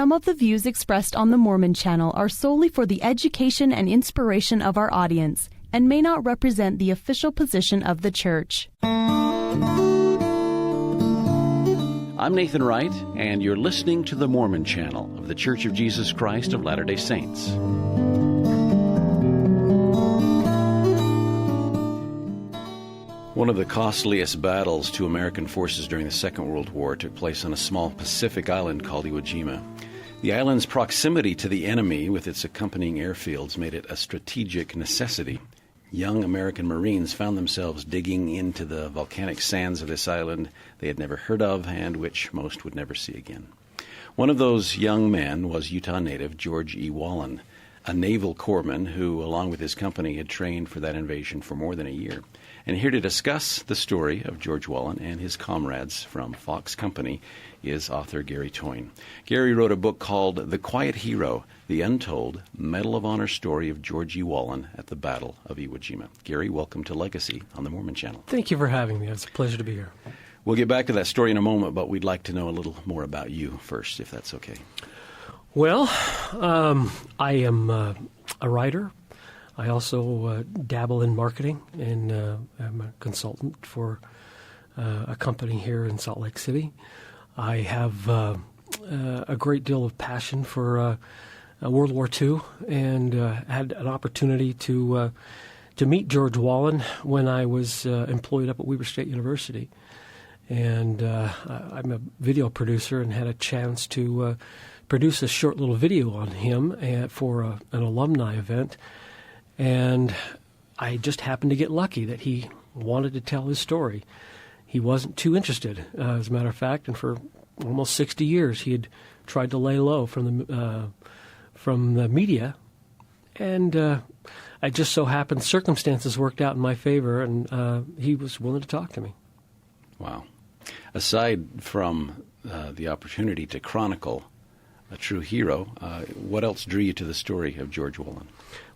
Some of the views expressed on the Mormon Channel are solely for the education and inspiration of our audience and may not represent the official position of the church. I'm Nathan Wright, and you're listening to the Mormon Channel of The Church of Jesus Christ of Latter-day Saints. One of the costliest battles to American forces during the Second World War took place on a small Pacific island called Iwo Jima. The island's proximity to the enemy with its accompanying airfields made it a strategic necessity. Young American Marines found themselves digging into the volcanic sands of this island they had never heard of and which most would never see again. One of those young men was Utah native George E. Wallen, a naval corpsman who, along with his company, had trained for that invasion for more than a year. And here to discuss the story of George Wallen and his comrades from Fox Company is author Gary Toyne. Gary wrote a book called The Quiet Hero, The Untold Medal of Honor Story of George E. Wallen at the Battle of Iwo Jima. Gary, welcome to Legacy on the Mormon Channel. Thank you for having me. It's a pleasure to be here. We'll get back to that story in a moment, but we'd like to know a little more about you first, if that's okay. Well, I am a writer. I also dabble in marketing, and I'm a consultant for a company here in Salt Lake City. I have a great deal of passion for World War II, and had an opportunity to meet George Wallen when I was employed up at Weber State University. And I'm a video producer and had a chance to produce a short little video on him for an alumni event. And I just happened to get lucky that he wanted to tell his story. He wasn't too interested, as a matter of fact, and for almost 60 years he had tried to lay low from the media. And I just so happened circumstances worked out in my favor, and he was willing to talk to me. Wow. Aside from the opportunity to chronicle a true hero, what else drew you to the story of George Wallen?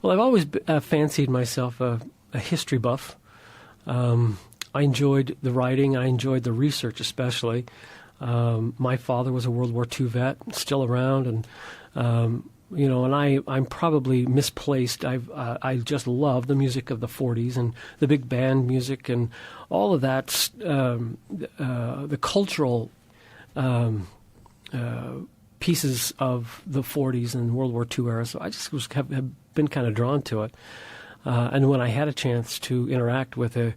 Well, I've always fancied myself a history buff. I enjoyed the writing. I enjoyed the research especially. My father was a World War II vet, still around, and and I'm probably misplaced. I just love the music of the 40s and the big band music and all of that, the cultural pieces of the 40s and World War II era. So I just have been kind of drawn to it. And when I had a chance to interact with a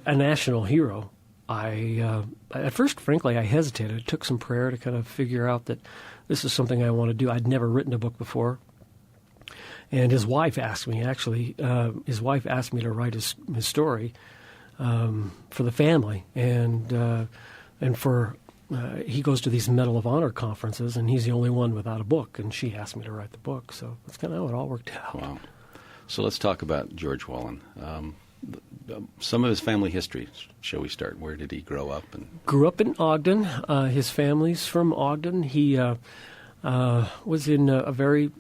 national hero, at first, frankly, I hesitated. It took some prayer to kind of figure out that this is something I want to do. I'd never written a book before. And his wife asked me, to write his story for the family. And for he goes to these Medal of Honor conferences, and he's the only one without a book. And she asked me to write the book. So that's kind of how it all worked out. Wow. So let's talk about George Wallen. Some of his family history, shall we start? Where did he grow up? Grew up in Ogden. His family's from Ogden. He was in a very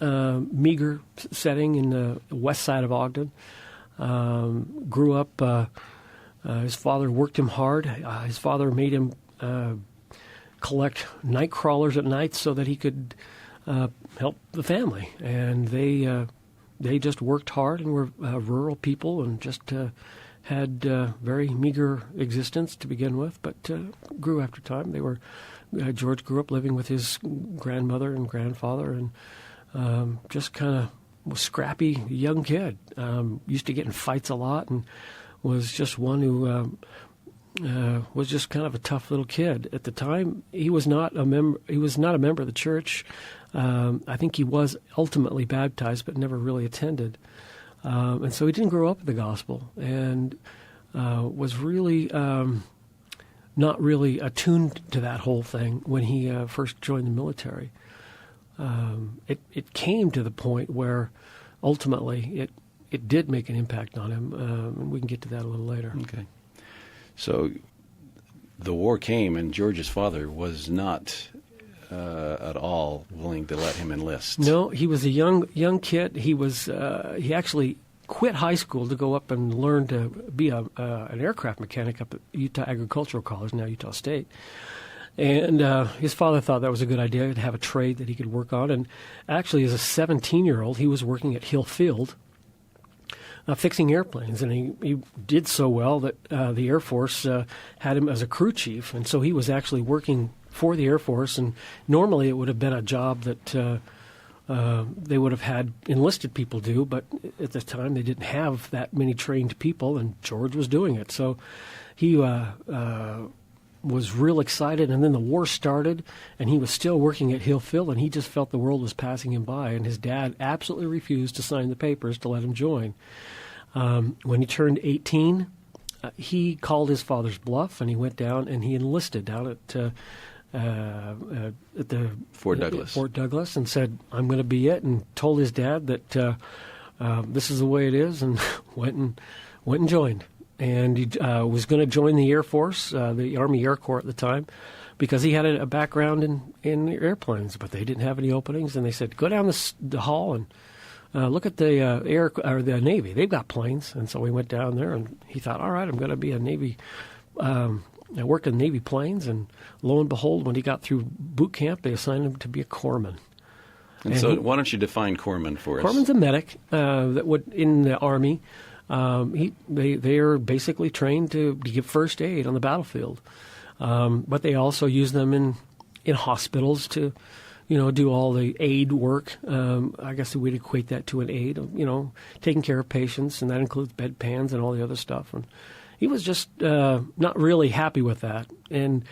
meager setting in the west side of Ogden. Grew up, his father worked him hard. His father made him collect night crawlers at night so that he could help the family. And they just worked hard and were rural people and just had very meager existence to begin with, but grew after time. George grew up living with his grandmother and grandfather, and just kind of was a scrappy young kid. Used to get in fights a lot, and was just one who was just kind of a tough little kid. At the time, he was not a member. He was not a member of the church. I think he was ultimately baptized, but never really attended. And so he didn't grow up in the gospel, and was really not really attuned to that whole thing when he first joined the military. It came to the point where ultimately it did make an impact on him, and we can get to that a little later. Okay. So the war came, and George's father was not at all willing to let him enlist. No, he was a young kid. He actually quit high school to go up and learn to be an aircraft mechanic up at Utah Agricultural College, now Utah State. And his father thought that was a good idea to have a trade that he could work on. And actually, as a 17-year-old, he was working at Hill Field fixing airplanes. And he did so well that the Air Force had him as a crew chief. And so he was actually working for the Air Force. And normally it would have been a job that they would have had enlisted people do. But at the time, they didn't have that many trained people, and George was doing it. So he was real excited, and then the war started, and he was still working at Hill Field, and he just felt the world was passing him by, and his dad absolutely refused to sign the papers to let him join. When he turned 18, he called his father's bluff, and he went down and he enlisted down at the Fort Douglas, and said, "I'm going to be it," and told his dad that this is the way it is, and went and joined. And he was going to join the Air Force, the Army Air Corps at the time, because he had a background in airplanes, but they didn't have any openings. And they said, "Go down the hall and look at the Air or the Navy. They've got planes." And so we went down there, and he thought, "All right, I'm going to be a Navy." I worked in Navy planes, and lo and behold, when he got through boot camp, they assigned him to be a corpsman. And so, why don't you define corpsman for us? Corpsman's a medic that would in the Army. They are basically trained to give first aid on the battlefield, but they also use them in hospitals to, do all the aid work. I guess we'd equate that to an aid, taking care of patients, and that includes bedpans and all the other stuff. And he was just not really happy with that, and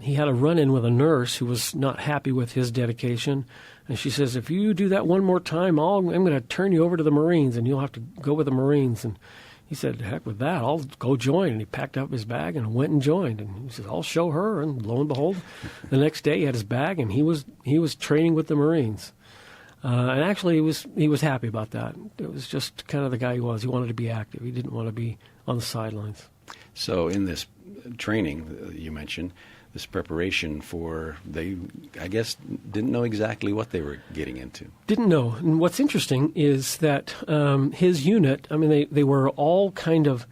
he had a run-in with a nurse who was not happy with his dedication. And she says, "If you do that one more time, I'm going to turn you over to the Marines, and you'll have to go with the Marines." And he said, "Heck with that, I'll go join." And he packed up his bag and went and joined. And he says, "I'll show her." And lo and behold, the next day he had his bag, and he was training with the Marines. And actually, he was happy about that. It was just kind of the guy he was. He wanted to be active. He didn't want to be on the sidelines. So in this training you mentioned, this preparation for, they, I guess, didn't know exactly what they were getting into. Didn't know. And what's interesting is that his unit, they were all kind of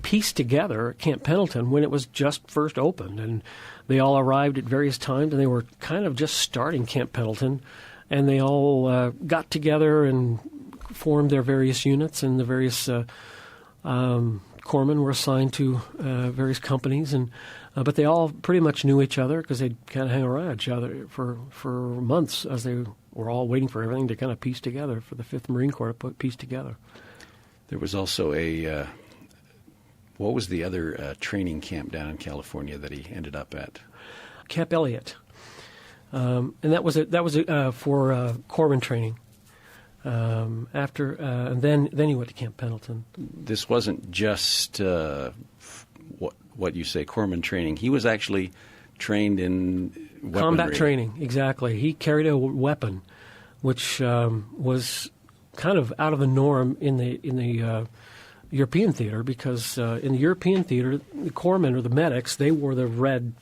pieced together at Camp Pendleton when it was just first opened. And they all arrived at various times, and they were kind of just starting Camp Pendleton. And they all got together and formed their various units, and the various corpsmen were assigned to various companies, but they all pretty much knew each other because they'd kind of hang around each other for months as they were all waiting for everything to kind of piece together, for the 5th Marine Corps to piece together. There was also what was the other training camp down in California that he ended up at? Camp Elliott. And that was for corpsman training. And then he went to Camp Pendleton. This wasn't just what you say, corpsman training. He was actually trained in weaponry. Combat training, exactly. He carried a weapon, which was kind of out of the norm in the European theater, because in the European theater, the corpsmen or the medics, they wore the red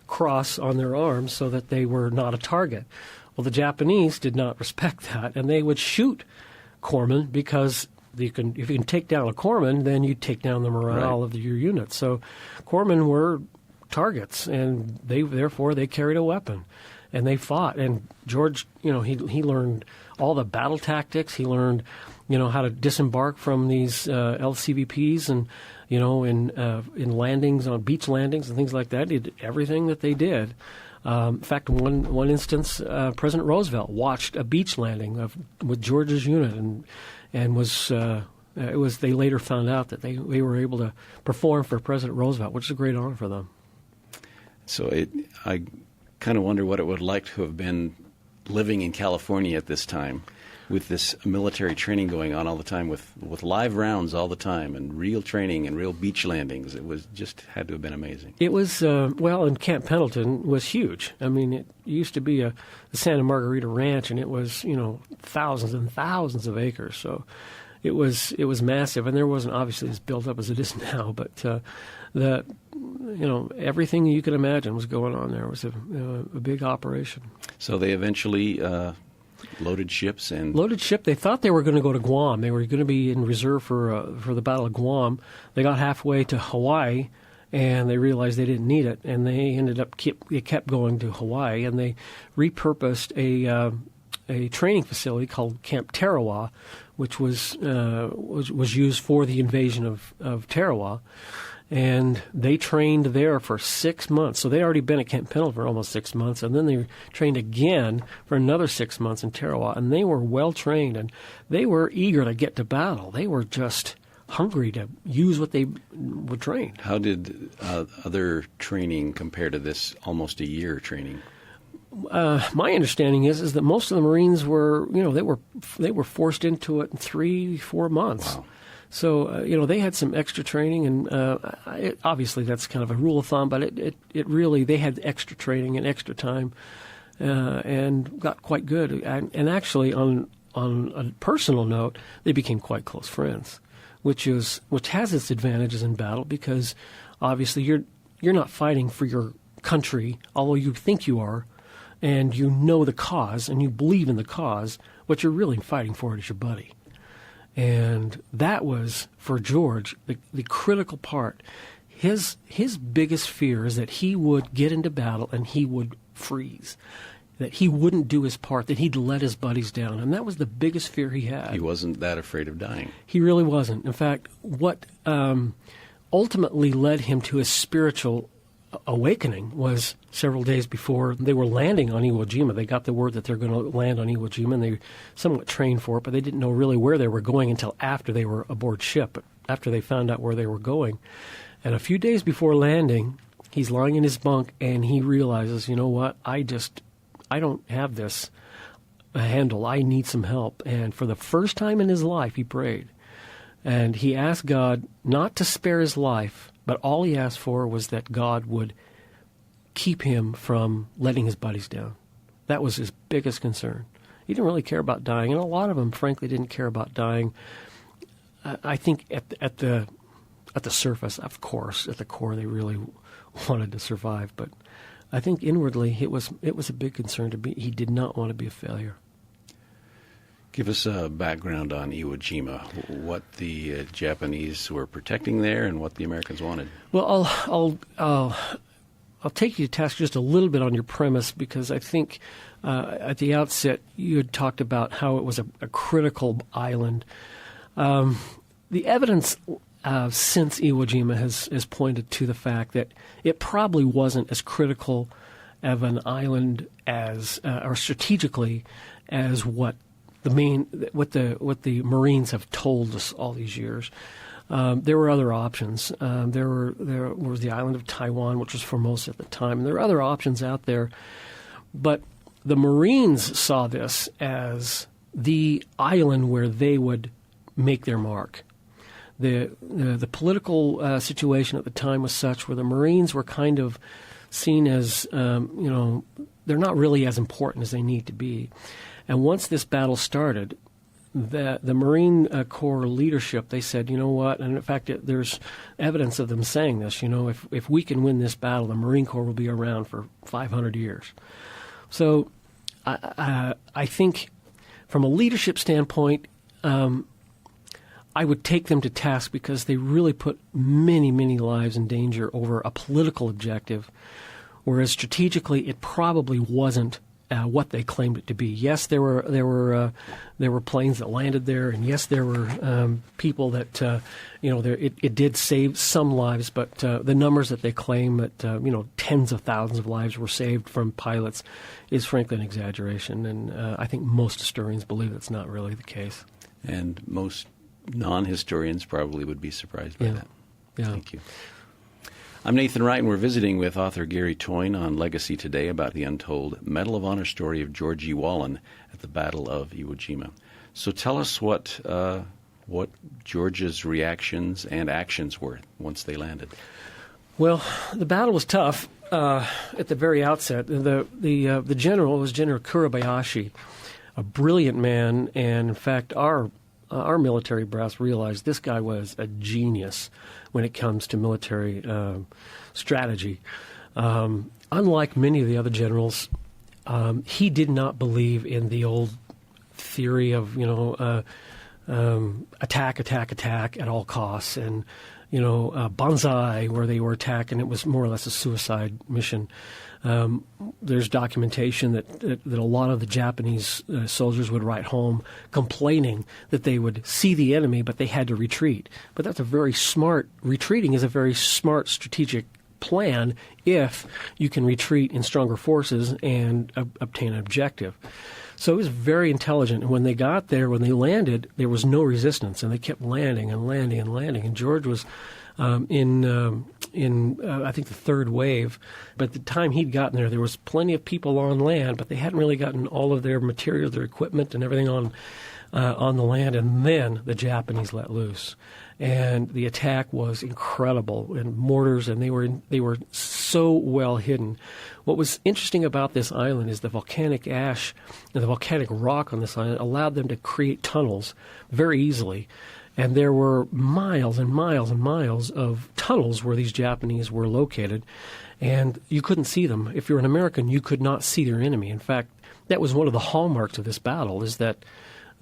cross on their arms so that they were not a target. Well, the Japanese did not respect that, and they would shoot corpsmen because if you can take down a corpsman, then you take down the morale of your unit. So corpsmen were targets, and therefore they carried a weapon, and they fought. And George, he learned all the battle tactics. He learned, how to disembark from these LCVPs, and in landings, on beach landings and things like that. He did everything that they did. In fact, one instance, President Roosevelt watched a beach landing with George's unit, and was they later found out that they were able to perform for President Roosevelt, which is a great honor for them. So I kind of wonder what it would like to have been living in California at this time, with this military training going on all the time, with live rounds all the time, and real training and real beach landings. It was just had to have been amazing. It was, and Camp Pendleton was huge. It used to be the Santa Margarita Ranch, and it was, thousands and thousands of acres. So it was massive, and there wasn't obviously as built up as it is now, but everything you could imagine was going on there. It was a big operation. So they eventually loaded ship. They thought they were going to go to Guam. They were going to be in reserve for the Battle of Guam. They got halfway to Hawaii, and they realized they didn't need it, and they ended up kept going to Hawaii, and they repurposed a training facility called Camp Tarawa, which was used for the invasion of Tarawa. And they trained there for 6 months. So they'd already been at Camp Pendleton for almost 6 months. And then they trained again for another 6 months in Tarawa. And they were well trained, and they were eager to get to battle. They were just hungry to use what they were trained. How did other training compare to this almost a year training? My understanding is that most of the Marines were, they were forced into it in 3-4 months. Wow. So, they had some extra training, and obviously that's kind of a rule of thumb, but it really, they had extra training and extra time and got quite good. And actually, on a personal note, they became quite close friends, which has its advantages in battle, because obviously you're not fighting for your country, although you think you are, and you know the cause, and you believe in the cause. What you're really fighting for is your buddy. And that was, for George, the critical part. His biggest fear is that he would get into battle and he would freeze, that he wouldn't do his part, that he'd let his buddies down. And that was the biggest fear he had. He wasn't that afraid of dying. He really wasn't. In fact, what ultimately led him to his spiritual awakening was several days before they were landing on Iwo Jima. They got the word that they're going to land on Iwo Jima, and they somewhat trained for it, but they didn't know really where they were going until after they were aboard ship, after they found out where they were going. And a few days before landing, he's lying in his bunk, and he realizes, you know what, I don't have this handle. I need some help. And for the first time in his life, he prayed. And he asked God not to spare his life, but all he asked for was that God would keep him from letting his buddies down. That was his biggest concern. He didn't really care about dying, and a lot of them, frankly, didn't care about dying. I think at the surface, of course, at the core, they really wanted to survive. But I think inwardly, it was a big concern to be. He did not want to be a failure. Give us a background on Iwo Jima, what the Japanese were protecting there and what the Americans wanted. Well, I'll take you to task just a little bit on your premise, because I think at the outset you had talked about how it was a critical island. The evidence since Iwo Jima has pointed to the fact that it probably wasn't as critical of an island as, or strategically, as what the Marines have told us all these years. There were other options. There was the island of Taiwan, which was Formosa at the time. And there were other options out there. But the Marines saw this as the island where they would make their mark. The political situation at the time was such where the Marines were kind of seen as, they're not really as important as they need to be. And once this battle started, the Marine Corps leadership, they said, you know what, and in fact there's evidence of them saying this, if we can win this battle, the Marine Corps will be around for 500 years. So I think from a leadership standpoint, I would take them to task because they really put many, many lives in danger over a political objective, whereas strategically it probably wasn't what they claimed it to be. Yes, there were planes that landed there, and yes, there were people that it did save some lives, but the numbers that they claim that tens of thousands of lives were saved from pilots is frankly an exaggeration, and I think most historians believe that's not really the case. And most non-historians probably would be surprised by that. Yeah. Thank you. I'm Nathan Wright, and we're visiting with author Gary Toyne on Legacy Today about the untold Medal of Honor story of George E. Wallen at the Battle of Iwo Jima. So tell us what George's reactions and actions were once they landed. Well, the battle was tough at the very outset. The general was General Kurabayashi, a brilliant man, and in fact our military brass realized this guy was a genius when it comes to military strategy. Unlike many of the other generals, he did not believe in the old theory of attack at all costs, and Banzai, where they were attacked, and it was more or less a suicide mission. There's documentation that a lot of the Japanese soldiers would write home complaining that they would see the enemy, but they had to retreat. But retreating is a very smart strategic plan if you can retreat in stronger forces and obtain an objective. So it was very intelligent. And when they got there, when they landed, there was no resistance, and they kept landing and landing and landing. And George was in I think the third wave. But at the time he'd gotten there was plenty of people on land, but they hadn't really gotten all of their materials, their equipment, and everything on the land. And then the Japanese let loose. And the attack was incredible, and mortars, and they were so well hidden. What was interesting about this island is the volcanic ash and the volcanic rock on this island allowed them to create tunnels very easily. And there were miles and miles and miles of tunnels where these Japanese were located, and you couldn't see them. If you're an American, you could not see their enemy. In fact, that was one of the hallmarks of this battle, is that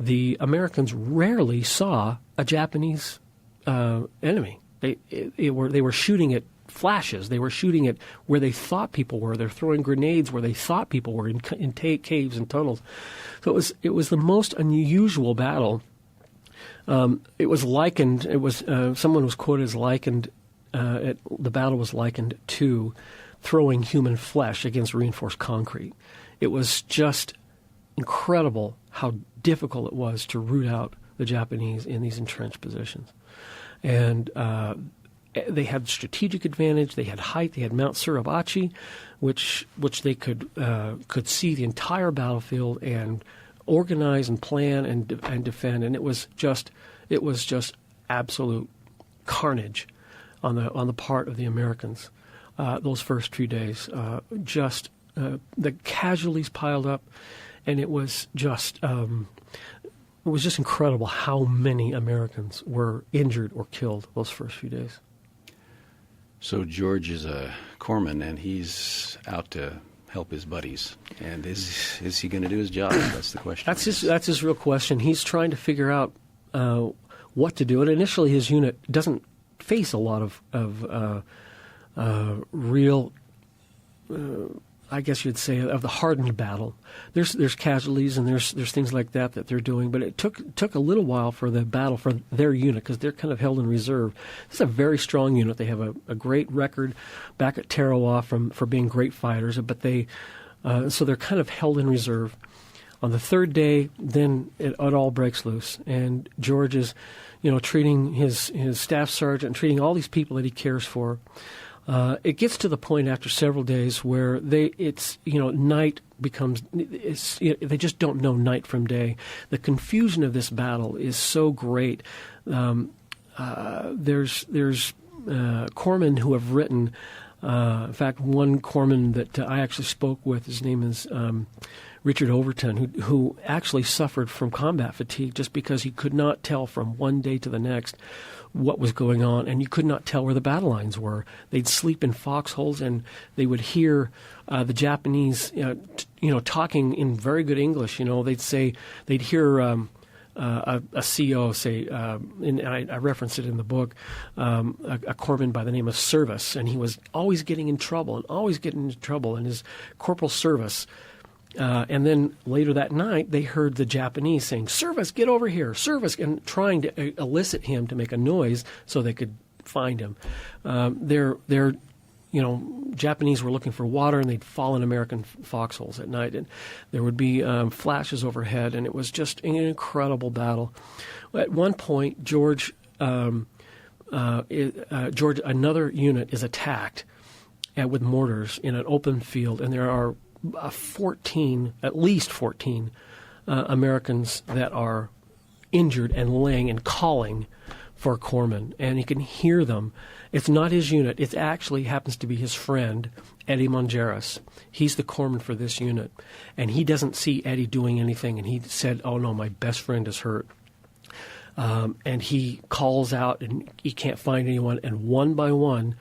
the Americans rarely saw a Japanese enemy. They were shooting at flashes. They were shooting at where they thought people were. They're throwing grenades where they thought people were in caves and tunnels. So it was the most unusual battle. It was likened. Someone was quoted as likened. The battle was likened to throwing human flesh against reinforced concrete. It was just incredible how difficult it was to root out the Japanese in these entrenched positions. And they had strategic advantage. They had height. They had Mount Suribachi, which they could see the entire battlefield and organize and plan and defend. And it was just absolute carnage on the part of the Americans those first few days. The casualties piled up, and it was just. It was just incredible how many Americans were injured or killed those first few days. So George is a corpsman, and he's out to help his buddies. And is he going to do his job? That's the question. That's his real question. He's trying to figure out what to do. And initially, his unit doesn't face a lot of real. I guess you'd say, of the hardened battle. There's casualties and there's things like that they're doing, but it took a little while for the battle for their unit, because they're kind of held in reserve. This is a very strong unit. They have a great record back at Tarawa for being great fighters, but so they're kind of held in reserve. On the third day, then it all breaks loose, and George is, treating his staff sergeant, treating all these people that he cares for. It gets to the point after several days where night becomes, they just don't know night from day. The confusion of this battle is so great. There's corpsmen who have written, in fact, one corpsman that I actually spoke with, his name is Richard Overton, who actually suffered from combat fatigue just because he could not tell from one day to the next what was going on, and you could not tell where the battle lines were. They'd sleep in foxholes, and they would hear the Japanese, talking in very good English. They'd hear a CO say, and I reference it in the book, a corpsman by the name of Service, and he was always getting in trouble, and his Corporal Service. And then later that night, they heard the Japanese saying, "Service, get over here, Service," and trying to elicit him to make a noise so they could find him. Japanese were looking for water, and they'd fall in American foxholes at night, and there would be flashes overhead, and it was just an incredible battle. At one point, George, another unit is attacked with mortars in an open field, and there are at least 14 Americans that are injured and laying and calling for corpsmen, and he can hear them. It's not his unit. It actually happens to be his friend, Eddie Mongeras. He's the corpsman for this unit, and he doesn't see Eddie doing anything, and he said, "Oh, no, my best friend is hurt." And he calls out, and he can't find anyone, and one by one,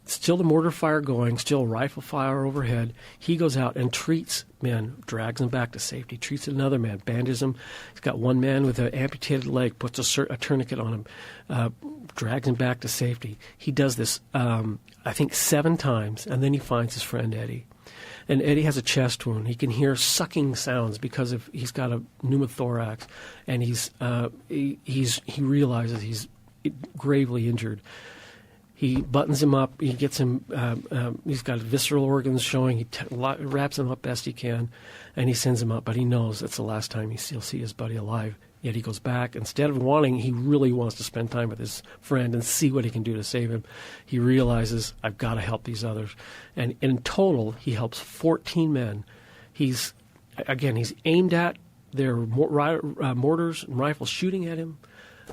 still the mortar fire going, still rifle fire overhead. He goes out and treats men, drags them back to safety, treats another man, bandages him. He's got one man with an amputated leg, puts a tourniquet on him, drags him back to safety. He does this, I think, 7 times, and then he finds his friend Eddie. And Eddie has a chest wound. He can hear sucking sounds because he's got a pneumothorax, and he realizes he's gravely injured. He buttons him up. He gets him. He's got visceral organs showing. He wraps him up best he can, and he sends him up. But he knows it's the last time he'll see his buddy alive. Yet he goes back. Instead of he really wants to spend time with his friend and see what he can do to save him. He realizes, I've got to help these others. And in total, he helps 14 men. He's aimed at their mortars and rifles shooting at him.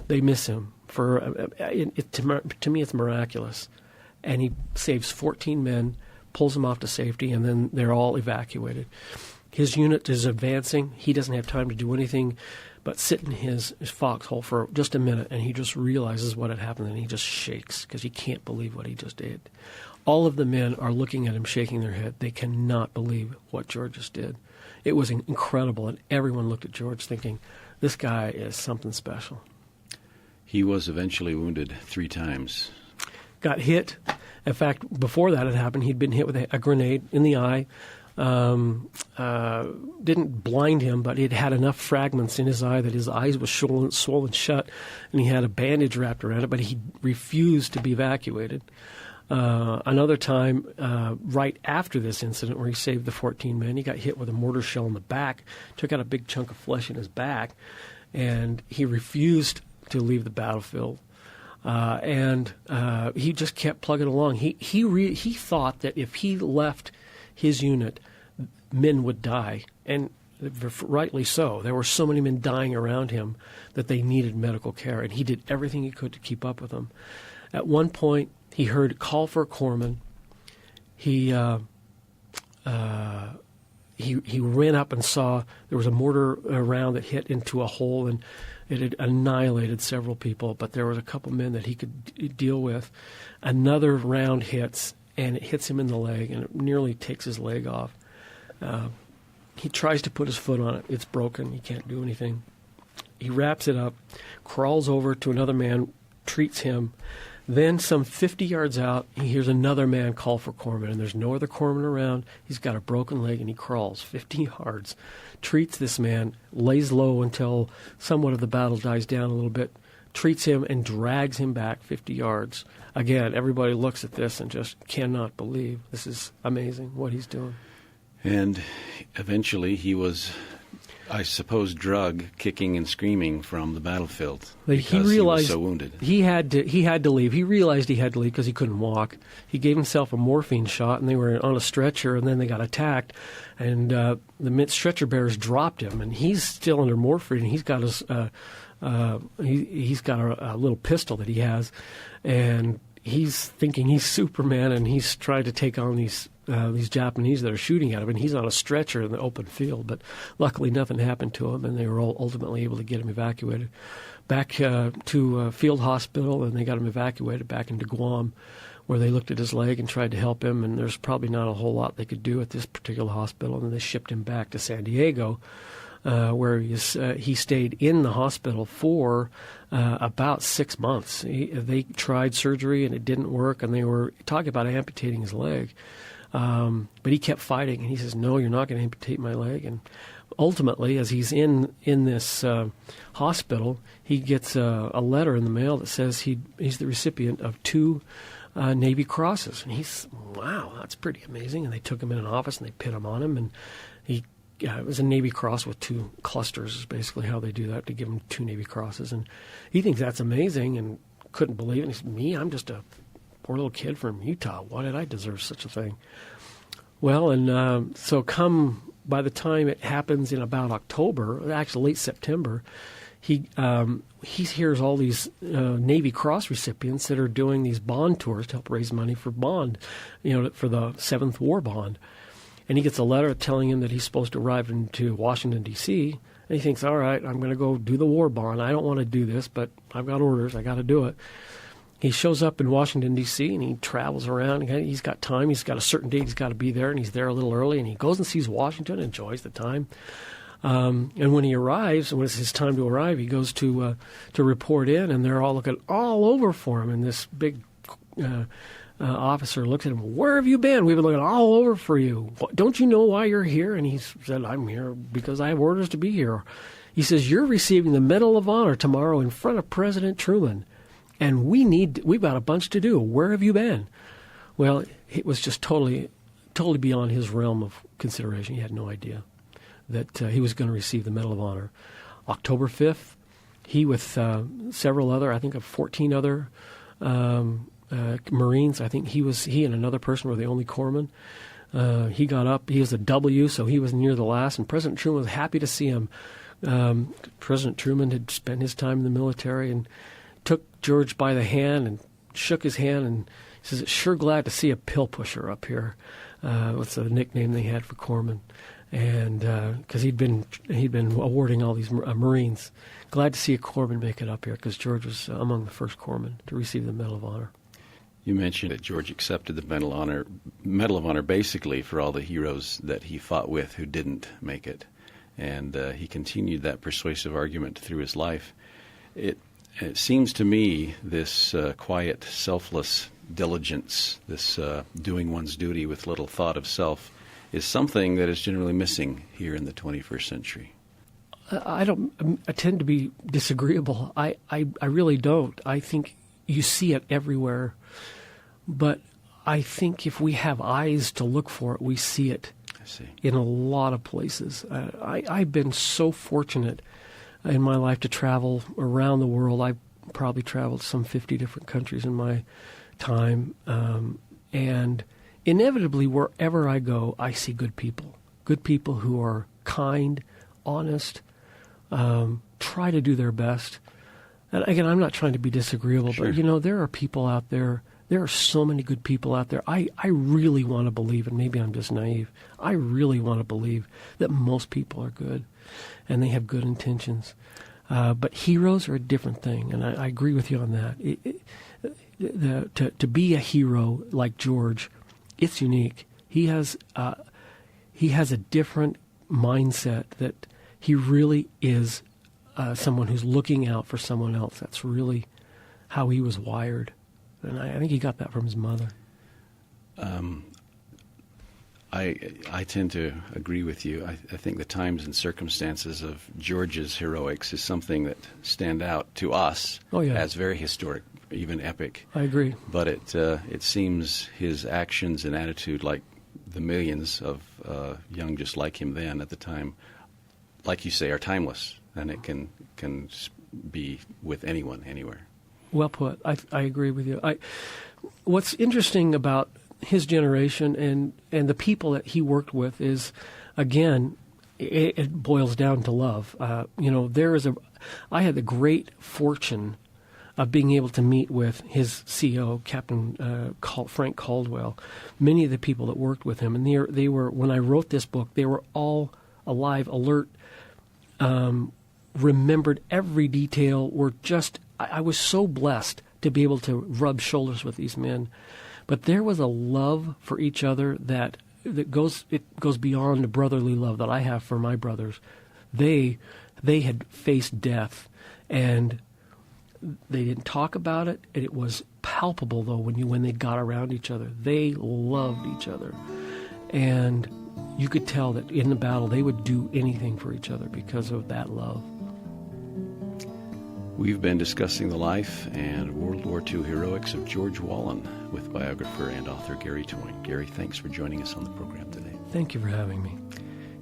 They miss him. To me, it's miraculous. And he saves 14 men, pulls them off to safety, and then they're all evacuated. His unit is advancing. He doesn't have time to do anything but sit in his foxhole for just a minute, and he just realizes what had happened, and he just shakes because he can't believe what he just did. All of the men are looking at him, shaking their head. They cannot believe what George just did. It was incredible, and everyone looked at George thinking, this guy is something special. He was eventually wounded 3 times. Got hit. In fact, before that had happened, he'd been hit with a grenade in the eye. Didn't blind him, but it had enough fragments in his eye that his eyes was swollen shut, and he had a bandage wrapped around it, but he refused to be evacuated. Another time, right after this incident where he saved the 14 men, he got hit with a mortar shell in the back, took out a big chunk of flesh in his back, and he refused to leave the battlefield. And he just kept plugging along. He thought that if he left his unit, men would die, and rightly so. There were so many men dying around him that they needed medical care, and he did everything he could to keep up with them. At one point, he heard a call for a corpsman. He ran up and saw there was a mortar round that hit into a hole, and it had annihilated several people, but there was a couple men that he could deal with. Another round hits, and it hits him in the leg, and it nearly takes his leg off. He tries to put his foot on it. It's broken. He can't do anything. He wraps it up, crawls over to another man, treats him. Then some 50 yards out, he hears another man call for corpsman, and there's no other corpsman around. He's got a broken leg, and he crawls 50 yards, treats this man, lays low until somewhat of the battle dies down a little bit, treats him, and drags him back 50 yards. Again, everybody looks at this and just cannot believe. This is amazing what he's doing. And eventually he was, I suppose, drug kicking and screaming from the battlefield because he realized he was so wounded. He had to leave. He realized he had to leave because he couldn't walk. He gave himself a morphine shot, and they were on a stretcher, and then they got attacked, and the stretcher bearers dropped him, and he's still under morphine. He's got his he's got a little pistol that he has, and he's thinking he's Superman, and he's trying to take on these Japanese that are shooting at him, and he's on a stretcher in the open field. But luckily nothing happened to him, and they were ultimately able to get him evacuated back to field hospital, and they got him evacuated back into Guam, where they looked at his leg and tried to help him, and there's probably not a whole lot they could do at this particular hospital, and they shipped him back to San Diego, where he stayed in the hospital for about 6 months. They tried surgery, and it didn't work, and they were talking about amputating his leg. But he kept fighting, and he says, no, you're not going to amputate my leg. And ultimately, as he's in this hospital, he gets a letter in the mail that says he's the recipient of 2 Navy Crosses. And he's, wow, that's pretty amazing. And they took him in an office, and they put him on him, and it was a Navy Cross with 2 clusters is basically how they do that, to give him 2 Navy Crosses. And he thinks that's amazing and couldn't believe it. And he said, me, I'm just a poor little kid from Utah. Why did I deserve such a thing? Well, and so by the time it happens in about October, actually late September, he hears all these Navy Cross recipients that are doing these bond tours to help raise money for bond, for the 7th War Bond. And he gets a letter telling him that he's supposed to arrive into Washington, D.C., and he thinks, all right, I'm going to go do the war bond. I don't want to do this, but I've got orders. I got to do it. he shows up in Washington, D.C., and he travels around. He's got time. He's got a certain date he's got to be there, and he's there a little early, and he goes and sees Washington, enjoys the time. And when he arrives, when it's his time to arrive, he goes to report in, and they're all looking all over for him. And this big officer looks at him, "Where have you been? We've been looking all over for you. Don't you know why you're here?" And he said, "I'm here because I have orders to be here." He says, "You're receiving the Medal of Honor tomorrow in front of President Truman, and we've got a bunch to do. Where have you been?" Well, it was just totally beyond his realm of consideration. He had no idea that he was going to receive the Medal of Honor. October 5th, he with several other, I think of 14 other Marines, I think he and another person were the only corpsmen. He got up, he was a W, so he was near the last, and President Truman was happy to see him. President Truman had spent his time in the military and took George by the hand and shook his hand and says, "Sure glad to see a pill pusher up here." What's the nickname they had for corpsmen? And because he'd been awarding all these Marines, glad to see a corpsman make it up here because George was among the first corpsmen to receive the Medal of Honor. You mentioned that George accepted the Medal of Honor basically for all the heroes that he fought with who didn't make it, and he continued that persuasive argument through his life. It seems to me this quiet, selfless diligence, this doing one's duty with little thought of self, is something that is generally missing here in the 21st century. I tend to be disagreeable. I really don't. I think you see it everywhere. But I think if we have eyes to look for it, we see it in a lot of places. I've been so fortunate in my life to travel around the world. I've probably traveled some 50 different countries in my time. And inevitably, wherever I go, I see good people who are kind, honest, try to do their best. And again, I'm not trying to be disagreeable, Sure. But, there are people out there. There are so many good people out there. I really want to believe, and maybe I'm just naive, I really want to believe that most people are good and they have good intentions. But heroes are a different thing, and I agree with you on that. To be a hero like George, it's unique. He has a different mindset that he really is someone who's looking out for someone else. That's really how he was wired. And I think he got that from his mother. I tend to agree with you. I think the times and circumstances of George's heroics is something that stand out to us as very historic, even epic. I agree. But it seems his actions and attitude, like the millions of young just like him then at the time, like you say, are timeless, and it can be with anyone, anywhere. Well put. I agree with you. What's interesting about his generation and the people that he worked with is, again, it boils down to love. I had the great fortune of being able to meet with his CEO, Captain Frank Caldwell, many of the people that worked with him, and they were when I wrote this book, they were all alive, alert, remembered every detail. I was so blessed to be able to rub shoulders with these men. But there was a love for each other that goes beyond the brotherly love that I have for my brothers. They had faced death, and they didn't talk about it. And it was palpable though when they got around each other. They loved each other, and you could tell that in the battle they would do anything for each other because of that love. We've been discussing the life and World War II heroics of George Wallin with biographer and author Gary Toyne. Gary, thanks for joining us on the program today. Thank you for having me.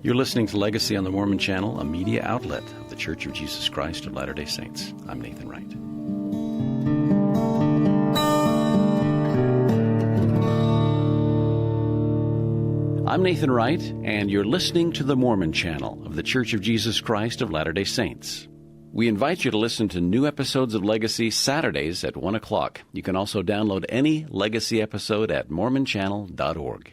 You're listening to Legacy on the Mormon Channel, a media outlet of The Church of Jesus Christ of Latter-day Saints. I'm Nathan Wright. I'm Nathan Wright, and you're listening to the Mormon Channel of The Church of Jesus Christ of Latter-day Saints. We invite you to listen to new episodes of Legacy Saturdays at 1 o'clock. You can also download any Legacy episode at mormonchannel.org.